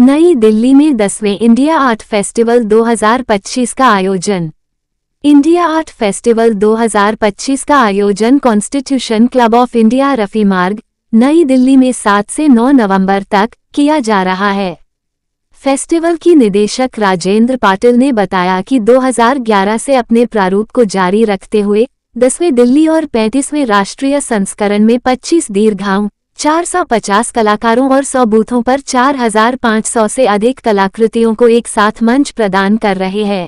नई दिल्ली में 10वें इंडिया आर्ट फेस्टिवल 2025 का आयोजन। इंडिया आर्ट फेस्टिवल 2025 का आयोजन constitution club of India Rafi मार्ग, नई दिल्ली में 7 से 9 नवंबर तक किया जा रहा है। फेस्टिवल की निदेशक राजेंद्र पाटिल ने बताया कि 2011 से अपने प्रारूप को जारी रखते हुए 10वें दिल्ली और 35वें राष्ट्रीय संस्करण में 25 दीर्घाओं, 450 कलाकारों और 100 बूथों पर 4500 से अधिक कलाकृतियों को एक साथ मंच प्रदान कर रहे हैं।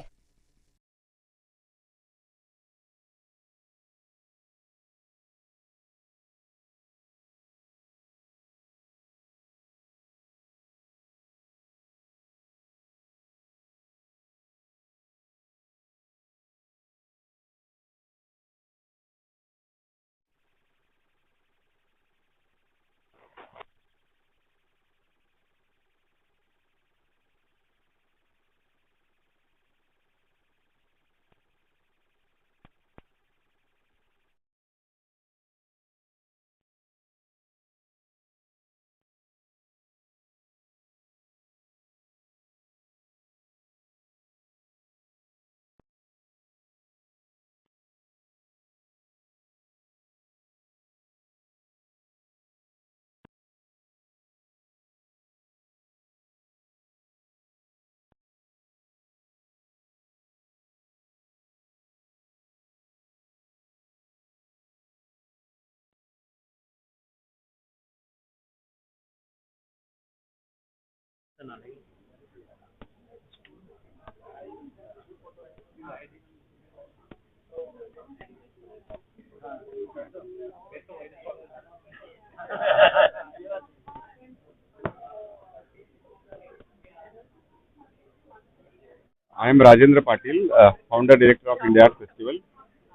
I am Rajendra Patil, founder director of India art festival.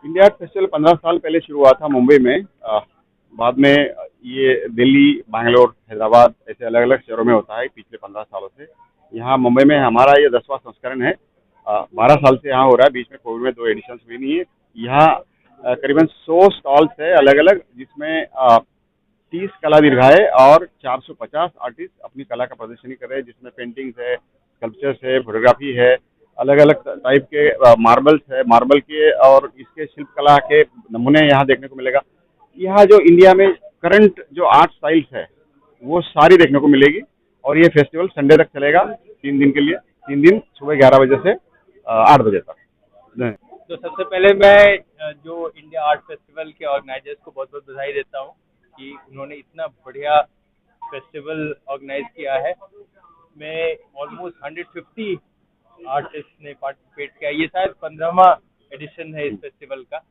India art festival 15 साल पहले शुरू हुआ था मुंबई में। बाद में ये दिल्ली, बैंगलोर, हैदराबाद ऐसे अलग अलग शहरों में होता है पिछले 15 सालों से। यहाँ मुंबई में हमारा ये 10वां संस्करण है। 12 साल से यहाँ हो रहा है। बीच में कोविड में 2 एडिशंस हुई नहीं है। यहाँ करीबन 100 स्टॉल्स है अलग अलग, जिसमें 30 कला दीर्घाएं और 450 आर्टिस्ट अपनी कला का प्रदर्शनी कर रहे हैं, जिसमें पेंटिंग्स है, स्कल्पचर्स है, फोटोग्राफी है, अलग अलग टाइप के मार्बल्स है, मार्बल के और इसके शिल्प कला के नमूने यहाँ देखने को मिलेगा। यहाँ जो इंडिया में करंट जो आर्ट स्टाइल्स है वो सारी देखने को मिलेगी। और ये फेस्टिवल संडे तक चलेगा, 3 दिन के लिए, 3 दिन सुबह 11 बजे से 8 बजे तक। तो सबसे पहले मैं जो इंडिया आर्ट फेस्टिवल के ऑर्गेनाइजर्स को बहुत बहुत बधाई देता हूँ कि उन्होंने इतना बढ़िया फेस्टिवल ऑर्गेनाइज किया है। मैं ऑलमोस्ट 150 आर्टिस्ट ने पार्टिसिपेट किया। ये शायद 15वां एडिशन है इस फेस्टिवल का,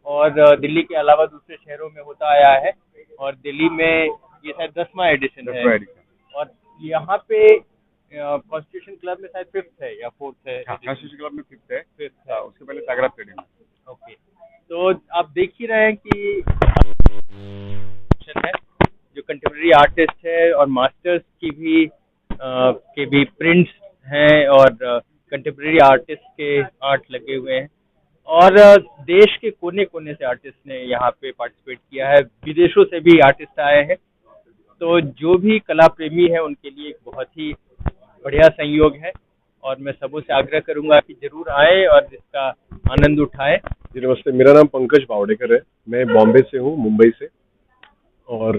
और दिल्ली के अलावा दूसरे शहरों में होता आया है, और दिल्ली में ये शायद 10वां एडिशन है। और यहाँ पे कॉन्स्टिट्यूशन क्लब में शायद 5th है या 4th है। कॉन्स्टिट्यूशन क्लब में 5th है। 5th है। उसके पहले सागरा स्टेडियम है। ओके, तो आप देख ही रहे हैं कि है जो कंटेम्प्रेरी आर्टिस्ट है, और मास्टर्स की भी प्रिंट्स हैं, और कंटेम्प्रेरी आर्टिस्ट के आर्ट लगे हुए हैं, और देश के कोने कोने से आर्टिस्ट ने यहाँ पे पार्टिसिपेट किया है। विदेशों से भी आर्टिस्ट आए हैं। तो जो भी कला प्रेमी है उनके लिए एक बहुत ही बढ़िया संयोग है, और मैं सबों से आग्रह करूंगा कि जरूर आए और इसका आनंद उठाएं। जी नमस्ते, मेरा नाम पंकज बावड़ेकर है। मैं बॉम्बे से हूँ, मुंबई से। और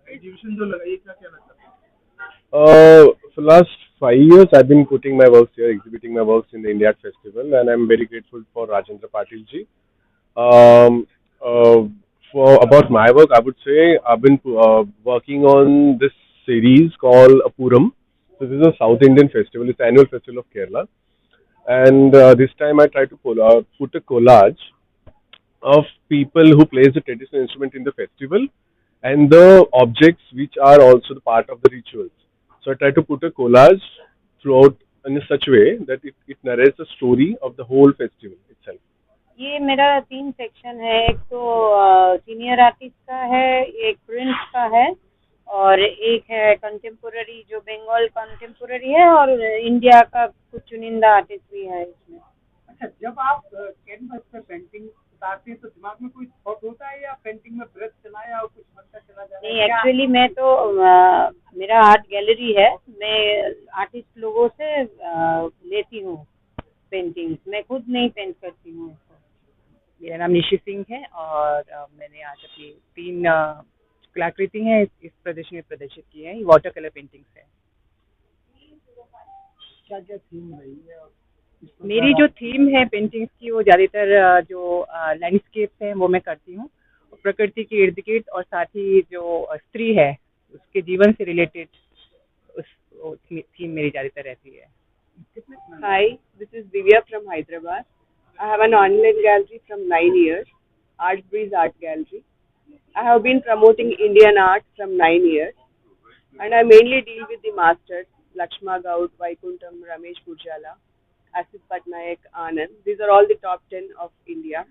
एग्जीबिशन जो लगाई, क्या लगता है? for last 5 years I've been putting my works here, exhibiting my works in the India Art Festival, and I'm very grateful for Rajendra Patil ji. For about my work, I would say I've been working on this series called Apuram. So this is a South Indian festival. It's the annual festival of Kerala, and this time I try to put a collage of people who plays the traditional instrument in the festival, and the objects which are also the part of the rituals. So I try to put a collage throughout in such a way that it narrates the story of the whole festival itself. ये मेरा 3 section है। एक तो senior artist का है, एक prints का है, और एक है कंटेम्पोररी जो बंगाल कंटेम्पोररी है, और इंडिया का कुछ चुनिंदा आर्टिस्ट भी है इसमें। अच्छा, जब आप कैनवस पर पेंटिंग उतारते हैं तो दिमाग में कोई थॉट होता है या पेंटिंग में ब्रश चलाया और कुछ बनता चला जा रहा नहीं, है क्या? एक्चुअली मैं तो मेरा आर्ट गैलरी है। मैं आर्टिस्ट लोगों से लेती हूँ पेंटिंग्स, मैं खुद नहीं पेंट करती हूँ इसको। मेरा नाम निशी सिंह है और मैंने आज अपनी 3 कलाकृति हैं इस प्रदर्शनी में प्रदर्शित की हैं। ये वाटर कलर पेंटिंग्स है। क्या क्या थीम रही है और इस पर मेरी जो थीम है पेंटिंग्स की वो ज़्यादातर जो लैंडस्केप्स हैं वो मैं करती हूँ, प्रकृति के इर्द गिर्द, और साथ ही जो स्त्री है उसके जीवन से रिलेटेड उस थीम मेरी ज़्यादातर रहती है। Hi, this is Divya from Hyderabad. I have an online gallery from 9 years, Art Breeze Art Gallery. I have been promoting Indian art from 9 years, and I mainly deal with the masters Lakshma Gaud, Vaikuntham, Ramesh Pujala, Asit Patnaik, Anand. These are all the top 10 of India.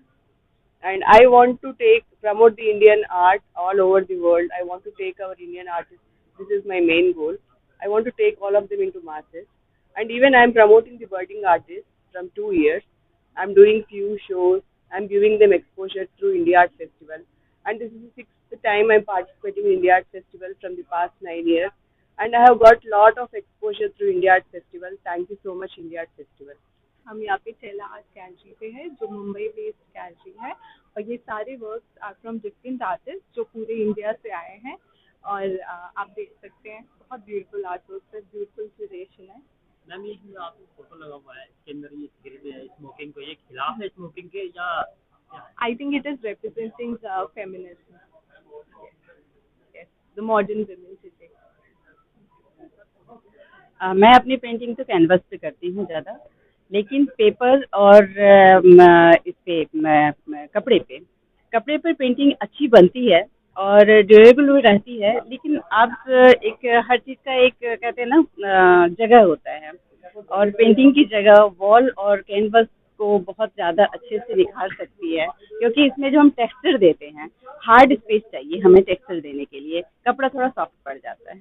And I want to promote the Indian art all over the world. I want to take our Indian artists. This is my main goal. I want to take all of them into masses. And even I am promoting the budding artists from 2 years. I'm doing few shows. I'm giving them exposure through India Art Festival. And this is the 6th time I'm participating in India Art Festival from the past 9 years. And I have got lot of exposure through India Art Festival. Thank you so much, India Art Festival. हम यहाँ पे चेला art gallery पे है जो Mumbai based gallery है, और ये सारे works are from different artist जो पूरे इंडिया से आए हैं। और आप देख सकते हैं बहुत ब्यूटीफुल आर्ट वर्क है, ब्यूटीफुल क्यूरेशन है। मैम ये जो आपको फोटो लगा हुआ है इसके अंदर ये सिगरेट है स्मोकिंग को, ये खिलाफ है स्मोकिंग के या I think it is representing feminism, the modern women today. मैं अपनी पेंटिंग तो कैनवस पे करती हूँ ज़्यादा, लेकिन पेपर और इस पे कपड़े पर पेंटिंग अच्छी बनती है और ड्यूरेबल भी रहती है। लेकिन अब हर चीज़ का एक कहते हैं ना जगह होता है, और पेंटिंग की जगह वॉल और कैनवस को बहुत ज़्यादा अच्छे से निखार सकती है, क्योंकि इसमें जो हम टेक्सचर देते हैं, हार्ड स्पेस चाहिए हमें टेक्सचर देने के लिए, कपड़ा थोड़ा सॉफ्ट पड़ जाता है।